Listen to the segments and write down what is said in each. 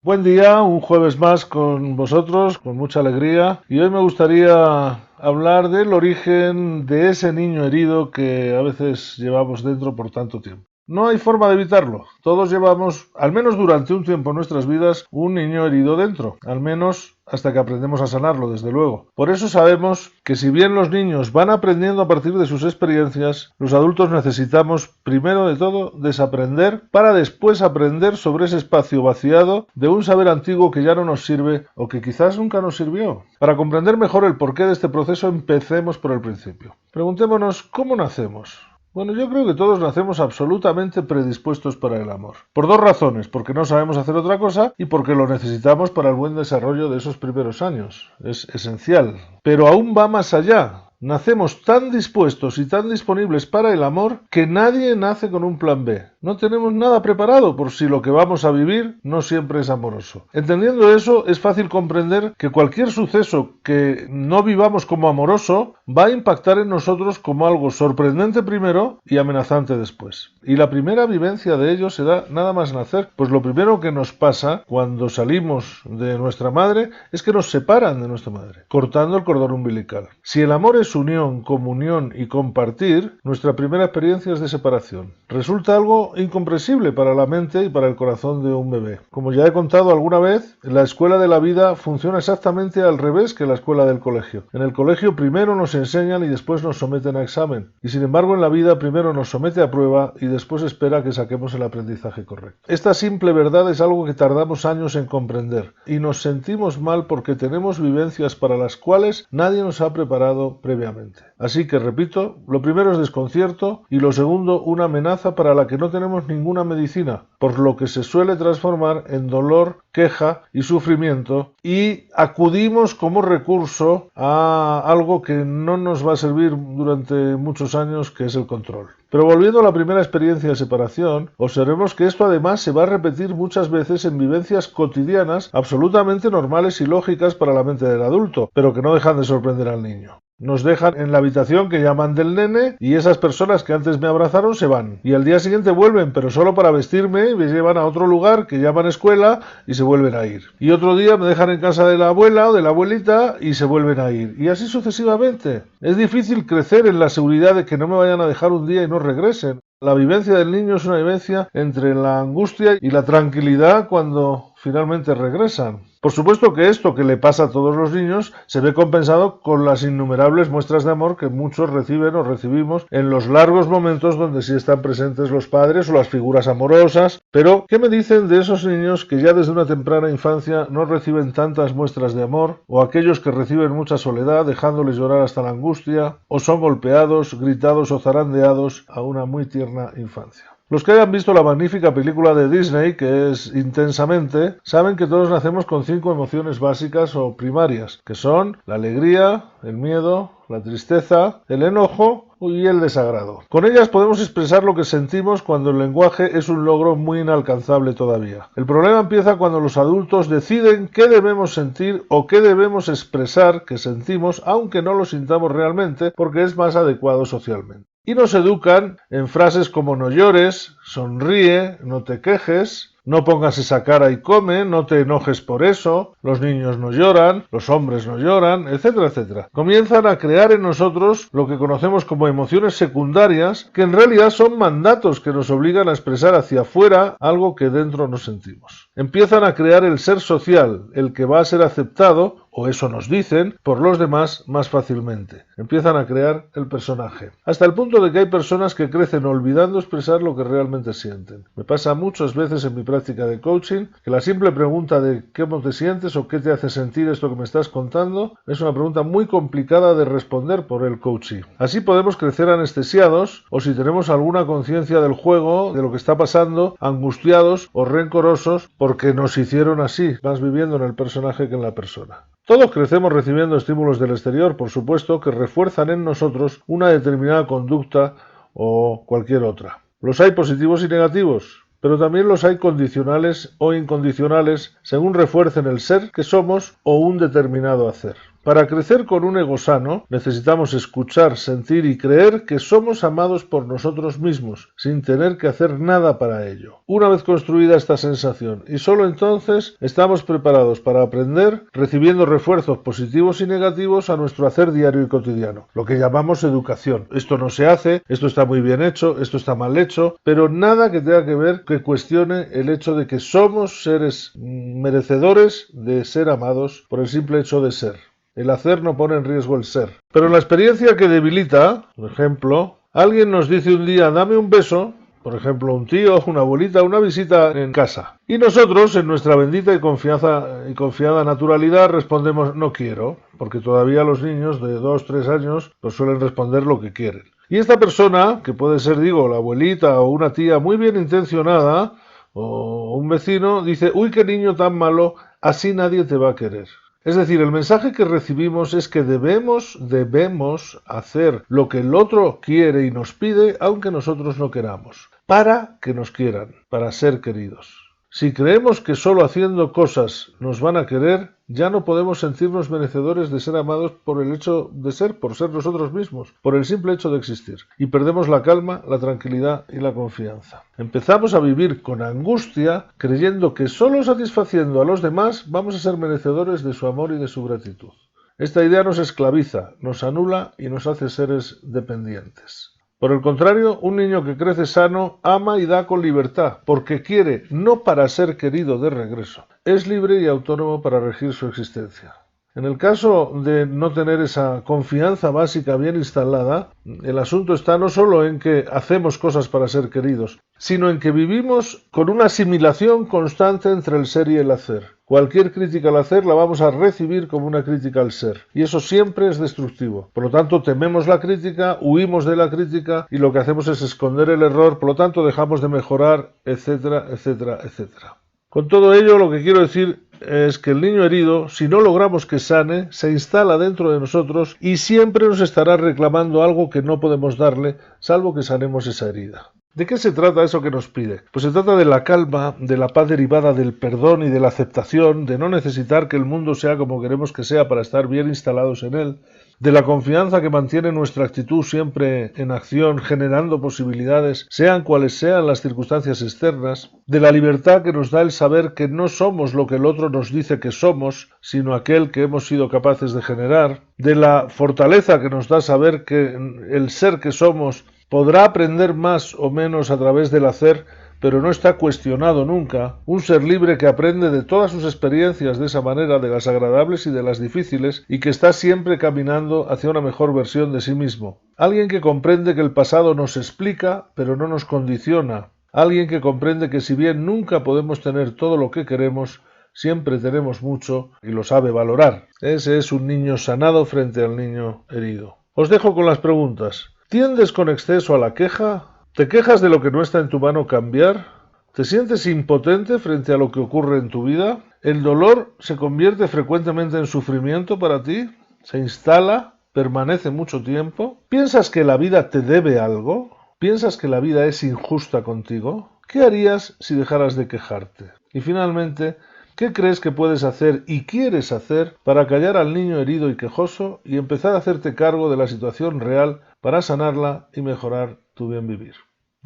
Buen día, un jueves más con vosotros, con mucha alegría. Y hoy me gustaría hablar del origen de ese niño herido que a veces llevamos dentro por tanto tiempo. No hay forma de evitarlo. Todos llevamos, al menos durante un tiempo en nuestras vidas, un niño herido dentro. Al menos hasta que aprendemos a sanarlo, desde luego. Por eso sabemos que si bien los niños van aprendiendo a partir de sus experiencias, los adultos necesitamos, primero de todo, desaprender para después aprender sobre ese espacio vaciado de un saber antiguo que ya no nos sirve o que quizás nunca nos sirvió. Para comprender mejor el porqué de este proceso, empecemos por el principio. Preguntémonos, ¿cómo nacemos? Bueno, yo creo que todos nacemos absolutamente predispuestos para el amor. Por dos razones, porque no sabemos hacer otra cosa y porque lo necesitamos para el buen desarrollo de esos primeros años. Es esencial. Pero aún va más allá. Nacemos tan dispuestos y tan disponibles para el amor que nadie nace con un plan B. No tenemos nada preparado por si lo que vamos a vivir no siempre es amoroso. Entendiendo eso, es fácil comprender que cualquier suceso que no vivamos como amoroso va a impactar en nosotros como algo sorprendente primero y amenazante después. Y la primera vivencia de ello se da nada más nacer, pues lo primero que nos pasa cuando salimos de nuestra madre es que nos separan de nuestra madre, cortando el cordón umbilical. Si el amor es unión, comunión y compartir, nuestra primera experiencia es de separación. Resulta algo incomprensible para la mente y para el corazón de un bebé. Como ya he contado alguna vez, la escuela de la vida funciona exactamente al revés que la escuela del colegio. En el colegio primero nos enseñan y después nos someten a examen. Y sin embargo en la vida primero nos somete a prueba y después espera que saquemos el aprendizaje correcto. Esta simple verdad es algo que tardamos años en comprender y nos sentimos mal porque tenemos vivencias para las cuales nadie nos ha preparado previamente. Así que, repito, lo primero es desconcierto y lo segundo una amenaza para la que no tenemos ninguna medicina, por lo que se suele transformar en dolor, queja y sufrimiento y acudimos como recurso a algo que no nos va a servir durante muchos años, que es el control. Pero volviendo a la primera experiencia de separación, observemos que esto además se va a repetir muchas veces en vivencias cotidianas absolutamente normales y lógicas para la mente del adulto, pero que no dejan de sorprender al niño. Nos dejan en la habitación que llaman del nene y esas personas que antes me abrazaron se van. Y al día siguiente vuelven, pero solo para vestirme y me llevan a otro lugar que llaman escuela y se vuelven a ir. Y otro día me dejan en casa de la abuela o de la abuelita y se vuelven a ir. Y así sucesivamente. Es difícil crecer en la seguridad de que no me vayan a dejar un día y no regresen. La vivencia del niño es una vivencia entre la angustia y la tranquilidad cuando finalmente regresan. Por supuesto que esto que le pasa a todos los niños se ve compensado con las innumerables muestras de amor que muchos reciben o recibimos en los largos momentos donde sí están presentes los padres o las figuras amorosas. Pero, ¿qué me dicen de esos niños que ya desde una temprana infancia no reciben tantas muestras de amor? O aquellos que reciben mucha soledad, dejándoles llorar hasta la angustia, o son golpeados, gritados o zarandeados a una muy tierna infancia. Los que hayan visto la magnífica película de Disney, que es Intensamente, saben que todos nacemos con 5 emociones básicas o primarias, que son la alegría, el miedo, la tristeza, el enojo y el desagrado. Con ellas podemos expresar lo que sentimos cuando el lenguaje es un logro muy inalcanzable todavía. El problema empieza cuando los adultos deciden qué debemos sentir o qué debemos expresar que sentimos, aunque no lo sintamos realmente, porque es más adecuado socialmente. Y nos educan en frases como no llores, sonríe, no te quejes, no pongas esa cara y come, no te enojes por eso, los niños no lloran, los hombres no lloran, etcétera, etcétera. Comienzan a crear en nosotros lo que conocemos como emociones secundarias, que en realidad son mandatos que nos obligan a expresar hacia afuera algo que dentro no sentimos. Empiezan a crear el ser social, el que va a ser aceptado, o eso nos dicen, por los demás más fácilmente. Empiezan a crear el personaje. Hasta el punto de que hay personas que crecen olvidando expresar lo que realmente sienten. Me pasa muchas veces en mi práctica de coaching que la simple pregunta de ¿cómo te sientes o qué te hace sentir esto que me estás contando? Es una pregunta muy complicada de responder por el coachee. Así podemos crecer anestesiados o si tenemos alguna conciencia del juego, de lo que está pasando, angustiados o rencorosos porque nos hicieron así, más viviendo en el personaje que en la persona. Todos crecemos recibiendo estímulos del exterior, por supuesto, que refuerzan en nosotros una determinada conducta o cualquier otra. Los hay positivos y negativos, pero también los hay condicionales o incondicionales según refuercen el ser que somos o un determinado hacer. Para crecer con un ego sano, necesitamos escuchar, sentir y creer que somos amados por nosotros mismos, sin tener que hacer nada para ello. Una vez construida esta sensación, y solo entonces estamos preparados para aprender, recibiendo refuerzos positivos y negativos a nuestro hacer diario y cotidiano, lo que llamamos educación. Esto no se hace, esto está muy bien hecho, esto está mal hecho, pero nada que tenga que ver que cuestione el hecho de que somos seres merecedores de ser amados por el simple hecho de ser. El hacer no pone en riesgo el ser. Pero la experiencia que debilita, por ejemplo, alguien nos dice un día, dame un beso, por ejemplo, un tío, una abuelita, una visita en casa. Y nosotros, en nuestra bendita y confiada naturalidad, respondemos, no quiero, porque todavía los niños de 2, 3 años pues suelen responder lo que quieren. Y esta persona, que puede ser, digo, la abuelita o una tía muy bien intencionada, o un vecino, dice, uy, qué niño tan malo, así nadie te va a querer. Es decir, el mensaje que recibimos es que debemos hacer lo que el otro quiere y nos pide, aunque nosotros no queramos, para que nos quieran, para ser queridos. Si creemos que solo haciendo cosas nos van a querer, ya no podemos sentirnos merecedores de ser amados por el hecho de ser, por ser nosotros mismos, por el simple hecho de existir. Y perdemos la calma, la tranquilidad y la confianza. Empezamos a vivir con angustia, creyendo que solo satisfaciendo a los demás vamos a ser merecedores de su amor y de su gratitud. Esta idea nos esclaviza, nos anula y nos hace seres dependientes. Por el contrario, un niño que crece sano ama y da con libertad, porque quiere, no para ser querido de regreso. Es libre y autónomo para regir su existencia. En el caso de no tener esa confianza básica bien instalada, el asunto está no solo en que hacemos cosas para ser queridos, sino en que vivimos con una asimilación constante entre el ser y el hacer. Cualquier crítica al hacer la vamos a recibir como una crítica al ser, y eso siempre es destructivo. Por lo tanto, tememos la crítica, huimos de la crítica y lo que hacemos es esconder el error, por lo tanto dejamos de mejorar, etcétera, etcétera, etcétera. Con todo ello, lo que quiero decir es que el niño herido, si no logramos que sane, se instala dentro de nosotros y siempre nos estará reclamando algo que no podemos darle, salvo que sanemos esa herida. ¿De qué se trata eso que nos pide? Pues se trata de la calma, de la paz derivada del perdón y de la aceptación, de no necesitar que el mundo sea como queremos que sea para estar bien instalados en él, de la confianza que mantiene nuestra actitud siempre en acción, generando posibilidades, sean cuales sean las circunstancias externas, de la libertad que nos da el saber que no somos lo que el otro nos dice que somos, sino aquel que hemos sido capaces de generar, de la fortaleza que nos da saber que el ser que somos podrá aprender más o menos a través del hacer, pero no está cuestionado nunca, un ser libre que aprende de todas sus experiencias de esa manera, de las agradables y de las difíciles, y que está siempre caminando hacia una mejor versión de sí mismo. Alguien que comprende que el pasado nos explica, pero no nos condiciona. Alguien que comprende que si bien nunca podemos tener todo lo que queremos, siempre tenemos mucho y lo sabe valorar. Ese es un niño sanado frente al niño herido. Os dejo con las preguntas. ¿Tiendes con exceso a la queja? ¿Te quejas de lo que no está en tu mano cambiar? ¿Te sientes impotente frente a lo que ocurre en tu vida? ¿El dolor se convierte frecuentemente en sufrimiento para ti? ¿Se instala? ¿Permanece mucho tiempo? ¿Piensas que la vida te debe algo? ¿Piensas que la vida es injusta contigo? ¿Qué harías si dejaras de quejarte? Y finalmente, ¿qué crees que puedes hacer y quieres hacer para callar al niño herido y quejoso y empezar a hacerte cargo de la situación real para sanarla y mejorar tu bien vivir?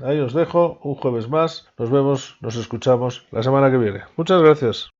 Ahí os dejo un jueves más. Nos vemos, nos escuchamos la semana que viene. Muchas gracias.